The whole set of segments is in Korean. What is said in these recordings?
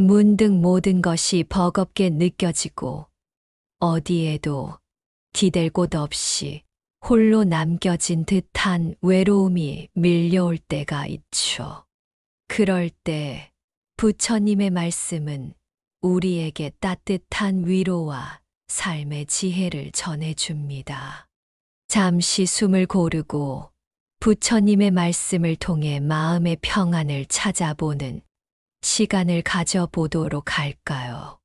문득 모든 것이 버겁게 느껴지고 어디에도 기댈 곳 없이 홀로 남겨진 듯한 외로움이 밀려올 때가 있죠. 그럴 때 부처님의 말씀은 우리에게 따뜻한 위로와 삶의 지혜를 전해줍니다. 잠시 숨을 고르고 부처님의 말씀을 통해 마음의 평안을 찾아보는 시간을 가져보도록 할까요?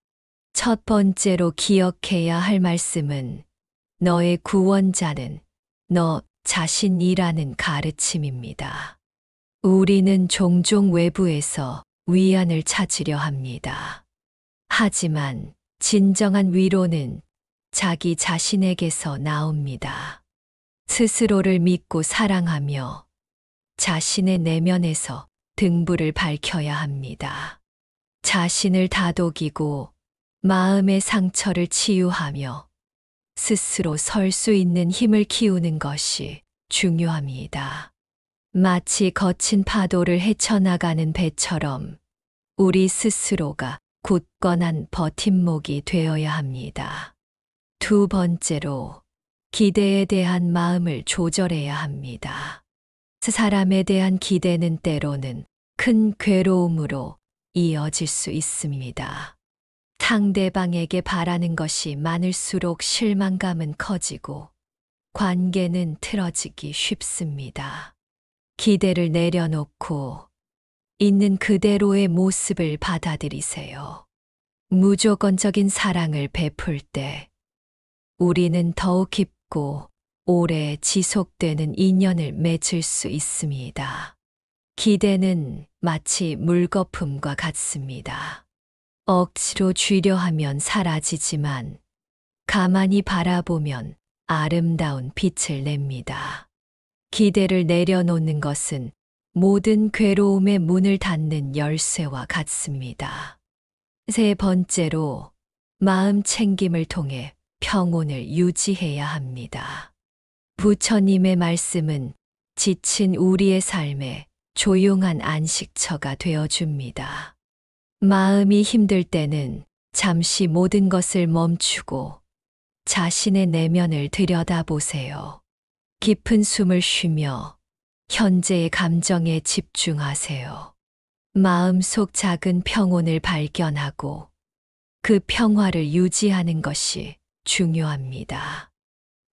첫 번째로 기억해야 할 말씀은 너의 구원자는 너 자신이라는 가르침입니다. 우리는 종종 외부에서 위안을 찾으려 합니다. 하지만 진정한 위로는 자기 자신에게서 나옵니다. 스스로를 믿고 사랑하며 자신의 내면에서 등불을 밝혀야 합니다. 자신을 다독이고 마음의 상처를 치유하며 스스로 설 수 있는 힘을 키우는 것이 중요합니다. 마치 거친 파도를 헤쳐나가는 배처럼 우리 스스로가 굳건한 버팀목이 되어야 합니다. 두 번째로 기대에 대한 마음을 조절해야 합니다. 사람에 대한 기대는 때로는 큰 괴로움으로 이어질 수 있습니다. 상대방에게 바라는 것이 많을수록 실망감은 커지고 관계는 틀어지기 쉽습니다. 기대를 내려놓고 있는 그대로의 모습을 받아들이세요. 무조건적인 사랑을 베풀 때 우리는 더욱 깊고 오래 지속되는 인연을 맺을 수 있습니다. 기대는 마치 물거품과 같습니다. 억지로 쥐려 하면 사라지지만 가만히 바라보면 아름다운 빛을 냅니다. 기대를 내려놓는 것은 모든 괴로움의 문을 닫는 열쇠와 같습니다. 세 번째로 마음 챙김을 통해 평온을 유지해야 합니다. 부처님의 말씀은 지친 우리의 삶에 조용한 안식처가 되어줍니다. 마음이 힘들 때는 잠시 모든 것을 멈추고 자신의 내면을 들여다보세요. 깊은 숨을 쉬며 현재의 감정에 집중하세요. 마음속 작은 평온을 발견하고 그 평화를 유지하는 것이 중요합니다.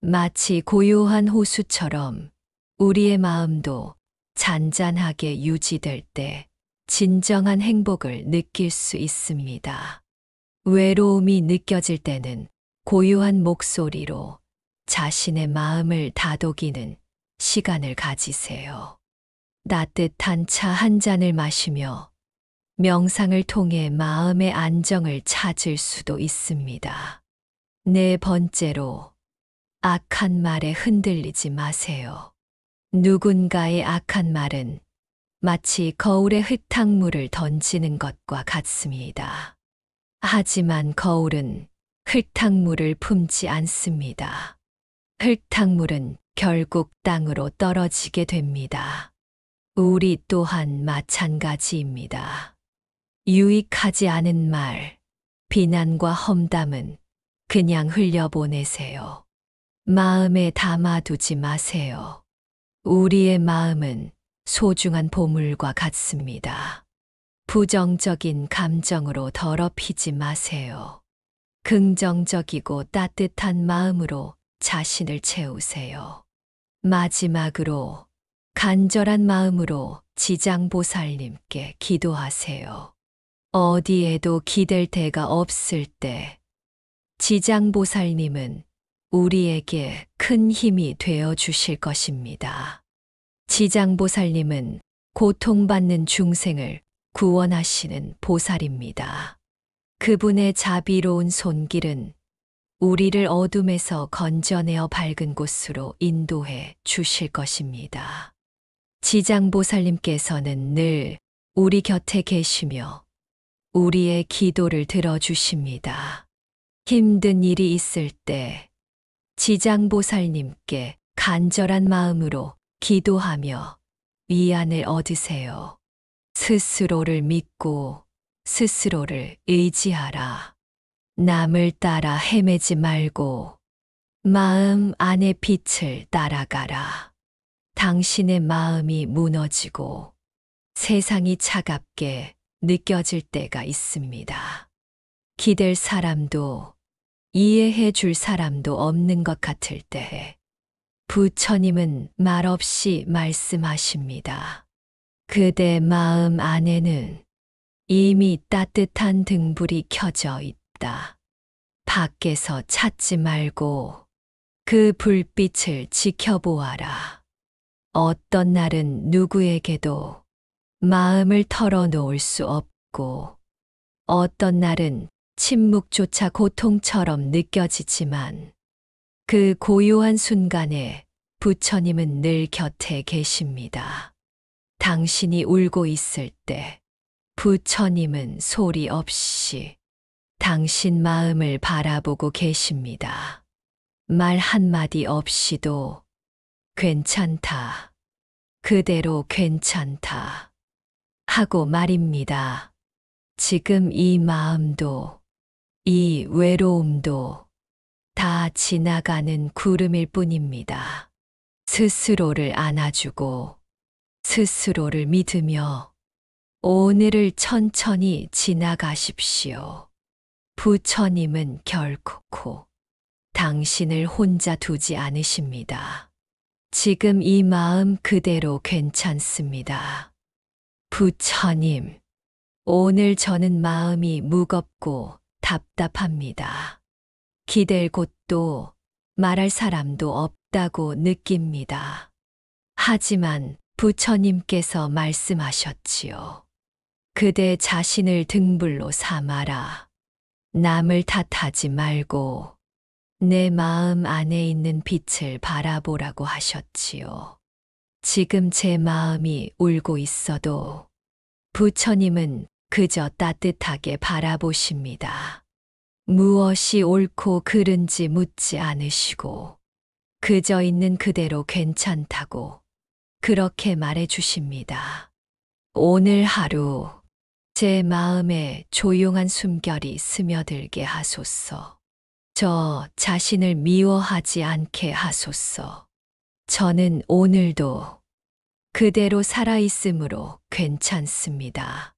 마치 고요한 호수처럼 우리의 마음도 잔잔하게 유지될 때 진정한 행복을 느낄 수 있습니다. 외로움이 느껴질 때는 고요한 목소리로 자신의 마음을 다독이는 시간을 가지세요. 따뜻한 차 한 잔을 마시며 명상을 통해 마음의 안정을 찾을 수도 있습니다. 네 번째로 악한 말에 흔들리지 마세요. 누군가의 악한 말은 마치 거울에 흙탕물을 던지는 것과 같습니다. 하지만 거울은 흙탕물을 품지 않습니다. 흙탕물은 결국 땅으로 떨어지게 됩니다. 우리 또한 마찬가지입니다. 유익하지 않은 말, 비난과 험담은 그냥 흘려보내세요. 마음에 담아두지 마세요. 우리의 마음은 소중한 보물과 같습니다. 부정적인 감정으로 더럽히지 마세요. 긍정적이고 따뜻한 마음으로 자신을 채우세요. 마지막으로 간절한 마음으로 지장보살님께 기도하세요. 어디에도 기댈 데가 없을 때 지장보살님은 우리에게 큰 힘이 되어 주실 것입니다. 지장보살님은 고통받는 중생을 구원하시는 보살입니다. 그분의 자비로운 손길은 우리를 어둠에서 건져내어 밝은 곳으로 인도해 주실 것입니다. 지장보살님께서는 늘 우리 곁에 계시며 우리의 기도를 들어주십니다. 힘든 일이 있을 때 지장보살님께 간절한 마음으로 기도하며 위안을 얻으세요. 스스로를 믿고 스스로를 의지하라. 남을 따라 헤매지 말고 마음 안의 빛을 따라가라. 당신의 마음이 무너지고 세상이 차갑게 느껴질 때가 있습니다. 기댈 사람도 이해해 줄 사람도 없는 것 같을 때 부처님은 말없이 말씀하십니다. 그대 마음 안에는 이미 따뜻한 등불이 켜져 있다. 밖에서 찾지 말고 그 불빛을 지켜보아라. 어떤 날은 누구에게도 마음을 털어놓을 수 없고 어떤 날은 침묵조차 고통처럼 느껴지지만 그 고요한 순간에 부처님은 늘 곁에 계십니다. 당신이 울고 있을 때 부처님은 소리 없이 당신 마음을 바라보고 계십니다. 말 한마디 없이도 괜찮다. 그대로 괜찮다. 하고 말입니다. 지금 이 마음도 이 외로움도 다 지나가는 구름일 뿐입니다. 스스로를 안아주고 스스로를 믿으며 오늘을 천천히 지나가십시오. 부처님은 결코 당신을 혼자 두지 않으십니다. 지금 이 마음 그대로 괜찮습니다. 부처님, 오늘 저는 마음이 무겁고 답답합니다. 기댈 곳도 말할 사람도 없다고 느낍니다. 하지만 부처님께서 말씀하셨지요. 그대 자신을 등불로 삼아라. 남을 탓하지 말고 내 마음 안에 있는 빛을 바라보라고 하셨지요. 지금 제 마음이 울고 있어도 부처님은 그저 따뜻하게 바라보십니다. 무엇이 옳고 그른지 묻지 않으시고 그저 있는 그대로 괜찮다고 그렇게 말해 주십니다. 오늘 하루 제 마음에 조용한 숨결이 스며들게 하소서. 저 자신을 미워하지 않게 하소서. 저는 오늘도 그대로 살아있으므로 괜찮습니다.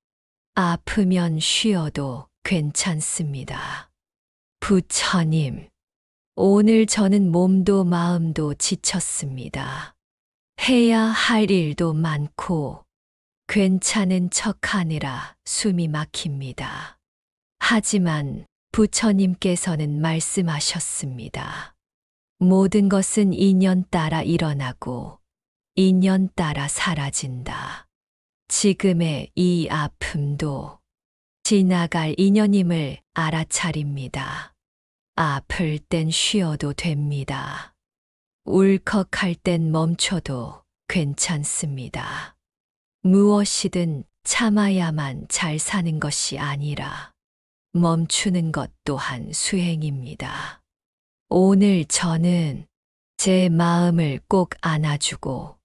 아프면 쉬어도 괜찮습니다. 부처님, 오늘 저는 몸도 마음도 지쳤습니다. 해야 할 일도 많고 괜찮은 척하느라 숨이 막힙니다. 하지만 부처님께서는 말씀하셨습니다. 모든 것은 인연 따라 일어나고 인연 따라 사라진다. 지금의 이 아픔도 지나갈 인연임을 알아차립니다. 아플 땐 쉬어도 됩니다. 울컥할 땐 멈춰도 괜찮습니다. 무엇이든 참아야만 잘 사는 것이 아니라 멈추는 것 또한 수행입니다. 오늘 저는 제 마음을 꼭 안아주고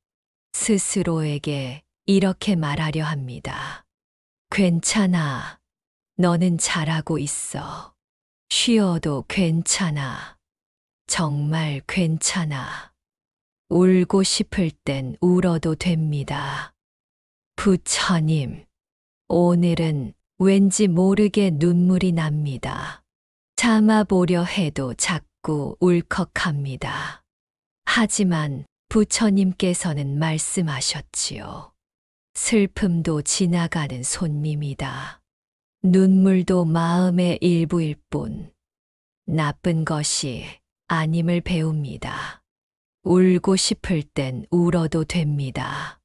스스로에게 이렇게 말하려 합니다. 괜찮아. 너는 잘하고 있어. 쉬어도 괜찮아. 정말 괜찮아. 울고 싶을 땐 울어도 됩니다. 부처님, 오늘은 왠지 모르게 눈물이 납니다. 참아보려 해도 자꾸 울컥합니다. 하지만 부처님께서는 말씀하셨지요. 슬픔도 지나가는 손님이다. 눈물도 마음의 일부일 뿐 나쁜 것이 아님을 배웁니다. 울고 싶을 땐 울어도 됩니다.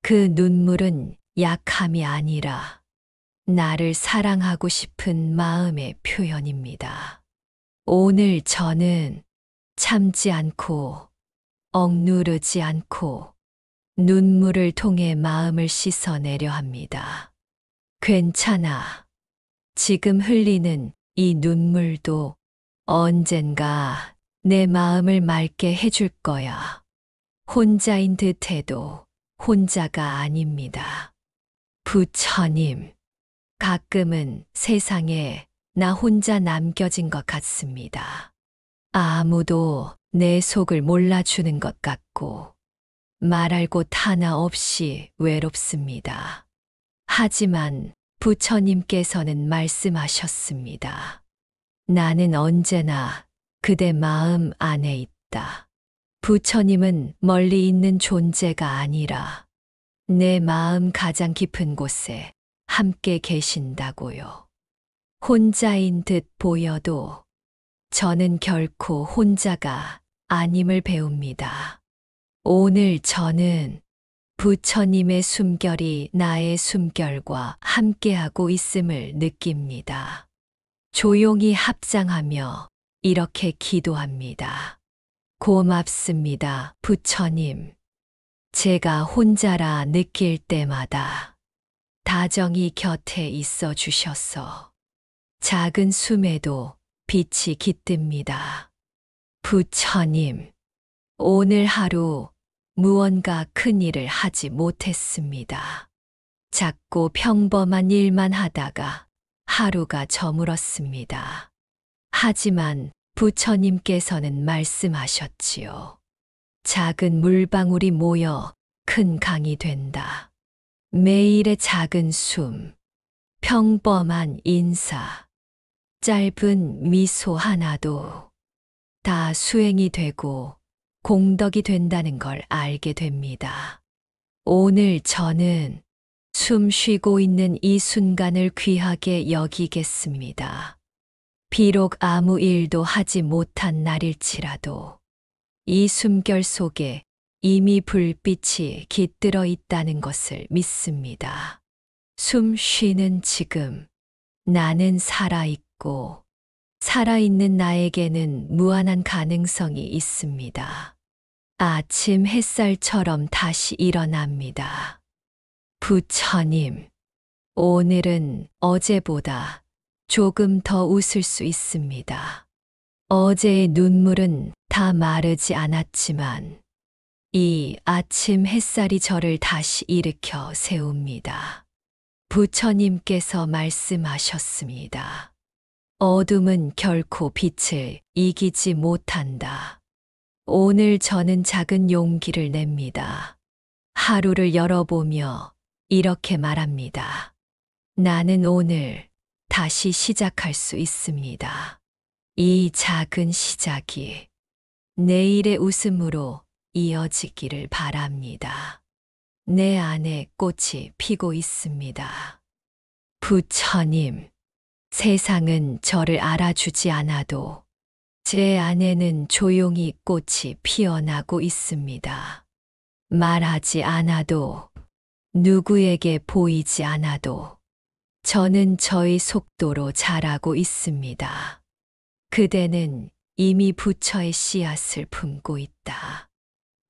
그 눈물은 약함이 아니라 나를 사랑하고 싶은 마음의 표현입니다. 오늘 저는 참지 않고 억누르지 않고 눈물을 통해 마음을 씻어내려 합니다. 괜찮아. 지금 흘리는 이 눈물도 언젠가 내 마음을 맑게 해줄 거야. 혼자인 듯해도 혼자가 아닙니다. 부처님, 가끔은 세상에 나 혼자 남겨진 것 같습니다. 아무도 내 속을 몰라주는 것 같고 말할 곳 하나 없이 외롭습니다. 하지만 부처님께서는 말씀하셨습니다. 나는 언제나 그대 마음 안에 있다. 부처님은 멀리 있는 존재가 아니라 내 마음 가장 깊은 곳에 함께 계신다고요. 혼자인 듯 보여도 저는 결코 혼자가 아님을 배웁니다. 오늘 저는 부처님의 숨결이 나의 숨결과 함께하고 있음을 느낍니다. 조용히 합장하며 이렇게 기도합니다. 고맙습니다, 부처님. 제가 혼자라 느낄 때마다 다정히 곁에 있어 주셔서 작은 숨에도 빛이 깃듭니다. 부처님, 오늘 하루 무언가 큰 일을 하지 못했습니다. 작고 평범한 일만 하다가 하루가 저물었습니다. 하지만 부처님께서는 말씀하셨지요. 작은 물방울이 모여 큰 강이 된다. 매일의 작은 숨, 평범한 인사, 짧은 미소 하나도 다 수행이 되고 공덕이 된다는 걸 알게 됩니다. 오늘 저는 숨 쉬고 있는 이 순간을 귀하게 여기겠습니다. 비록 아무 일도 하지 못한 날일지라도 이 숨결 속에 이미 불빛이 깃들어 있다는 것을 믿습니다. 숨 쉬는 지금 나는 살아있고 살아있는 나에게는 무한한 가능성이 있습니다. 아침 햇살처럼 다시 일어납니다. 부처님, 오늘은 어제보다 조금 더 웃을 수 있습니다. 어제의 눈물은 다 마르지 않았지만 이 아침 햇살이 저를 다시 일으켜 세웁니다. 부처님께서 말씀하셨습니다. 어둠은 결코 빛을 이기지 못한다. 오늘 저는 작은 용기를 냅니다. 하루를 열어보며 이렇게 말합니다. 나는 오늘 다시 시작할 수 있습니다. 이 작은 시작이 내일의 웃음으로 이어지기를 바랍니다. 내 안에 꽃이 피고 있습니다. 부처님, 세상은 저를 알아주지 않아도 제 안에는 조용히 꽃이 피어나고 있습니다. 말하지 않아도 누구에게 보이지 않아도 저는 저의 속도로 자라고 있습니다. 그대는 이미 부처의 씨앗을 품고 있다.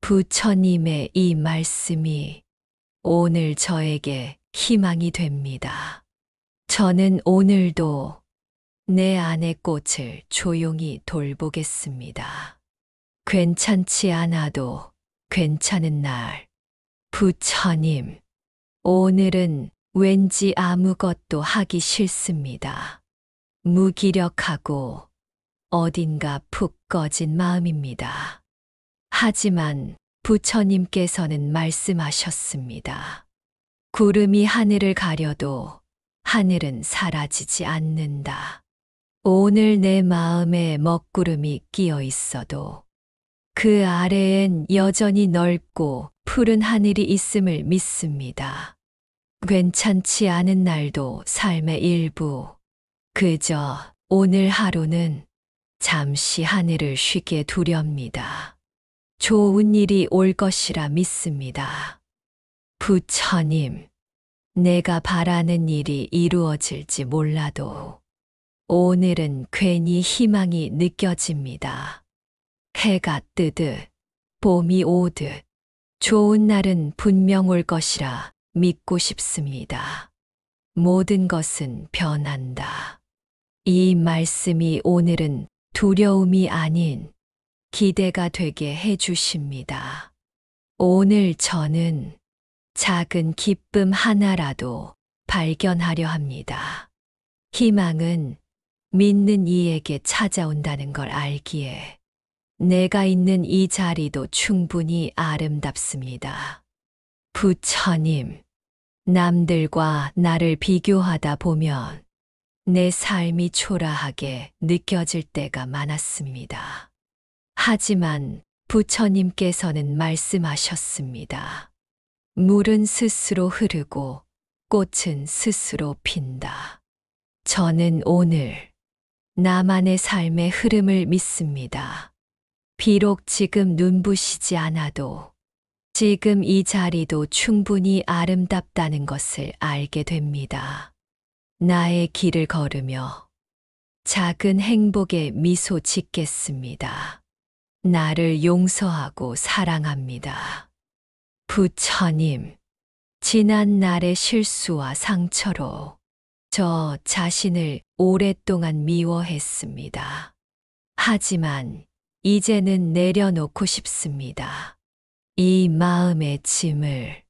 부처님의 이 말씀이 오늘 저에게 희망이 됩니다. 저는 오늘도 내 안의 꽃을 조용히 돌보겠습니다. 괜찮지 않아도 괜찮은 날. 부처님, 오늘은 왠지 아무것도 하기 싫습니다. 무기력하고 어딘가 푹 꺼진 마음입니다. 하지만 부처님께서는 말씀하셨습니다. 구름이 하늘을 가려도 하늘은 사라지지 않는다. 오늘 내 마음에 먹구름이 끼어 있어도 그 아래엔 여전히 넓고 푸른 하늘이 있음을 믿습니다. 괜찮지 않은 날도 삶의 일부. 그저 오늘 하루는 잠시 하늘을 쉬게 두렵니다. 좋은 일이 올 것이라 믿습니다. 부처님, 내가 바라는 일이 이루어질지 몰라도 오늘은 괜히 희망이 느껴집니다. 해가 뜨듯 봄이 오듯 좋은 날은 분명 올 것이라 믿고 싶습니다. 모든 것은 변한다. 이 말씀이 오늘은 두려움이 아닌 기대가 되게 해주십니다. 오늘 저는 작은 기쁨 하나라도 발견하려 합니다. 희망은 믿는 이에게 찾아온다는 걸 알기에 내가 있는 이 자리도 충분히 아름답습니다. 부처님, 남들과 나를 비교하다 보면 내 삶이 초라하게 느껴질 때가 많았습니다. 하지만 부처님께서는 말씀하셨습니다. 물은 스스로 흐르고 꽃은 스스로 핀다. 저는 오늘 나만의 삶의 흐름을 믿습니다. 비록 지금 눈부시지 않아도 지금 이 자리도 충분히 아름답다는 것을 알게 됩니다. 나의 길을 걸으며 작은 행복에 미소 짓겠습니다. 나를 용서하고 사랑합니다. 부처님, 지난 날의 실수와 상처로 저 자신을 오랫동안 미워했습니다. 하지만 이제는 내려놓고 싶습니다. 이 마음의 짐을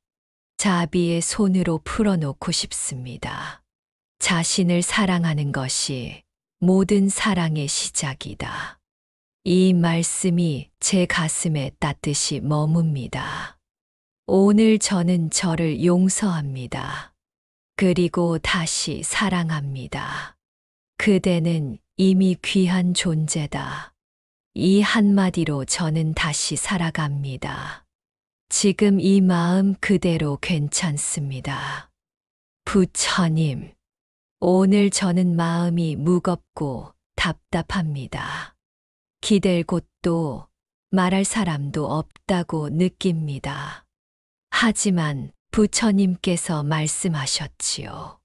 자비의 손으로 풀어놓고 싶습니다. 자신을 사랑하는 것이 모든 사랑의 시작이다. 이 말씀이 제 가슴에 따뜻이 머뭅니다. 오늘 저는 저를 용서합니다. 그리고 다시 사랑합니다. 그대는 이미 귀한 존재다. 이 한마디로 저는 다시 살아갑니다. 지금 이 마음 그대로 괜찮습니다. 부처님, 오늘 저는 마음이 무겁고 답답합니다. 기댈 곳도 말할 사람도 없다고 느낍니다. 하지만 부처님께서 말씀하셨지요.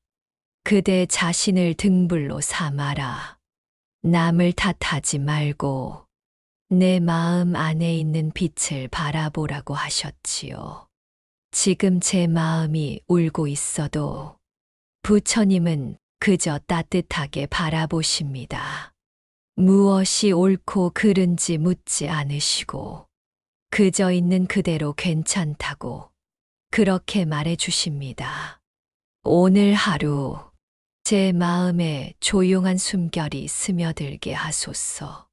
그대 자신을 등불로 삼아라. 남을 탓하지 말고 내 마음 안에 있는 빛을 바라보라고 하셨지요. 지금 제 마음이 울고 있어도 부처님은 그저 따뜻하게 바라보십니다. 무엇이 옳고 그른지 묻지 않으시고 그저 있는 그대로 괜찮다고 그렇게 말해 주십니다. 오늘 하루 제 마음에 조용한 숨결이 스며들게 하소서.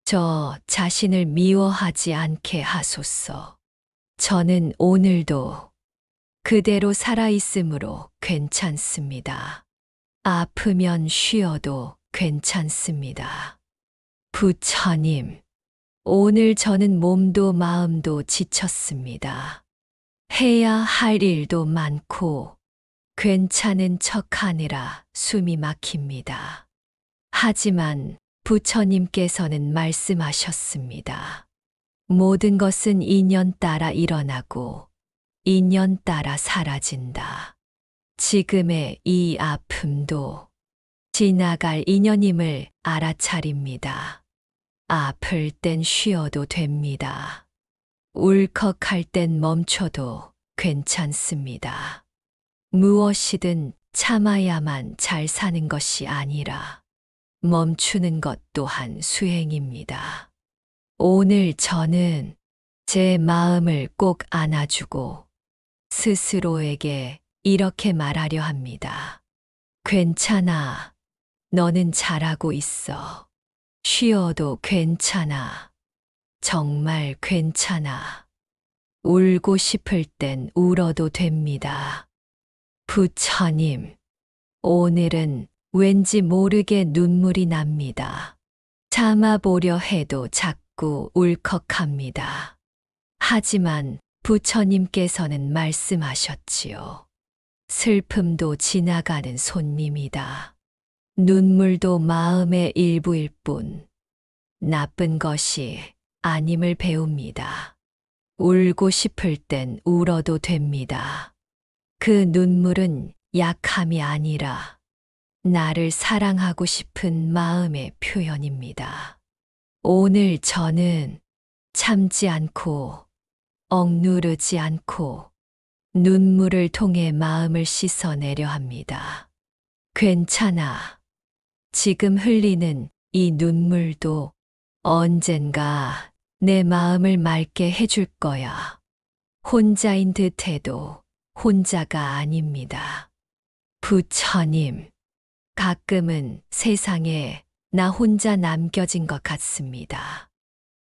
저 자신을 미워하지 않게 하소서. 저는 오늘도 그대로 살아있으므로 괜찮습니다. 아프면 쉬어도 괜찮습니다. 부처님, 오늘 저는 몸도 마음도 지쳤습니다. 해야 할 일도 많고 괜찮은 척하느라 숨이 막힙니다. 하지만 부처님께서는 말씀하셨습니다. 모든 것은 인연 따라 일어나고 인연 따라 사라진다. 지금의 이 아픔도 지나갈 인연임을 알아차립니다. 아플 땐 쉬어도 됩니다. 울컥할 땐 멈춰도 괜찮습니다. 무엇이든 참아야만 잘 사는 것이 아니라 멈추는 것 또한 수행입니다. 오늘 저는 제 마음을 꼭 안아주고 스스로에게 이렇게 말하려 합니다. 괜찮아. 너는 잘하고 있어. 쉬어도 괜찮아. 정말 괜찮아. 울고 싶을 땐 울어도 됩니다. 부처님, 오늘은 왠지 모르게 눈물이 납니다. 참아보려 해도 자꾸 울컥합니다. 하지만 부처님께서는 말씀하셨지요. 슬픔도 지나가는 손님이다. 눈물도 마음의 일부일 뿐 나쁜 것이 아님을 배웁니다. 울고 싶을 땐 울어도 됩니다. 그 눈물은 약함이 아니라 나를 사랑하고 싶은 마음의 표현입니다. 오늘 저는 참지 않고 억누르지 않고 눈물을 통해 마음을 씻어내려 합니다. 괜찮아. 지금 흘리는 이 눈물도 언젠가 내 마음을 맑게 해줄 거야. 혼자인 듯해도 혼자가 아닙니다. 부처님, 가끔은 세상에 나 혼자 남겨진 것 같습니다.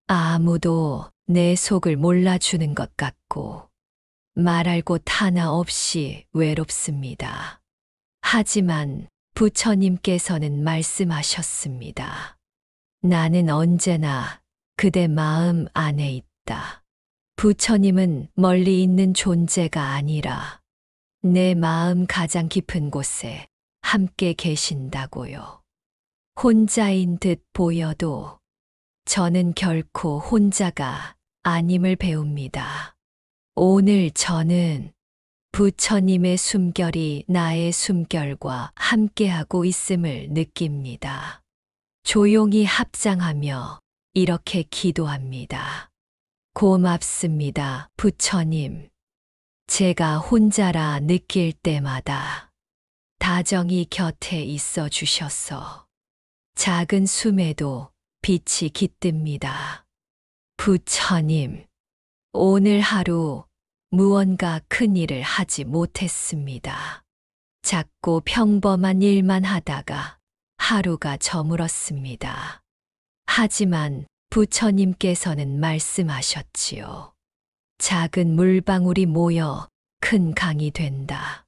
아무도 내 속을 몰라주는 것 같고, 말할 곳 하나 없이 외롭습니다. 하지만 부처님께서는 말씀하셨습니다. 나는 언제나 그대 마음 안에 있다. 부처님은 멀리 있는 존재가 아니라 내 마음 가장 깊은 곳에 함께 계신다고요. 혼자인 듯 보여도 저는 결코 혼자가 아님을 배웁니다. 오늘 저는 부처님의 숨결이 나의 숨결과 함께하고 있음을 느낍니다. 조용히 합장하며 이렇게 기도합니다. 고맙습니다, 부처님. 제가 혼자라 느낄 때마다 다정히 곁에 있어 주셔서 작은 숨에도 빛이 깃듭니다. 부처님, 오늘 하루 무언가 큰 일을 하지 못했습니다. 작고 평범한 일만 하다가 하루가 저물었습니다. 하지만 부처님께서는 말씀하셨지요. 작은 물방울이 모여 큰 강이 된다.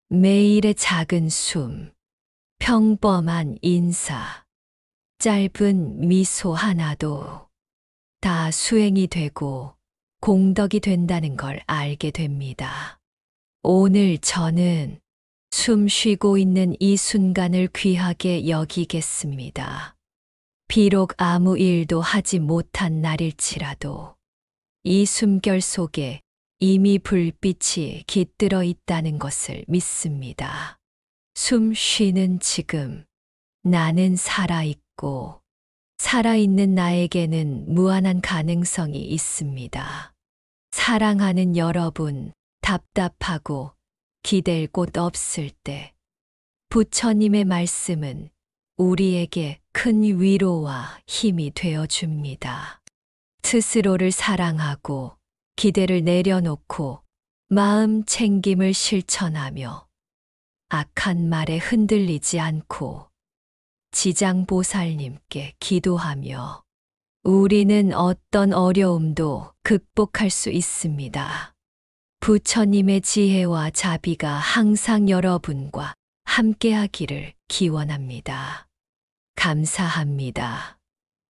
매일의 작은 숨, 평범한 인사, 짧은 미소 하나도 다 수행이 되고 공덕이 된다는 걸 알게 됩니다. 오늘 저는 숨 쉬고 있는 이 순간을 귀하게 여기겠습니다. 비록 아무 일도 하지 못한 날일지라도 이 숨결 속에 이미 불빛이 깃들어 있다는 것을 믿습니다. 숨 쉬는 지금 나는 살아있고 살아있는 나에게는 무한한 가능성이 있습니다. 사랑하는 여러분, 답답하고 기댈 곳 없을 때 부처님의 말씀은 우리에게 큰 위로와 힘이 되어 줍니다. 스스로를 사랑하고 기대를 내려놓고 마음 챙김을 실천하며 악한 말에 흔들리지 않고 지장보살님께 기도하며 우리는 어떤 어려움도 극복할 수 있습니다. 부처님의 지혜와 자비가 항상 여러분과 함께하기를 기원합니다. 감사합니다.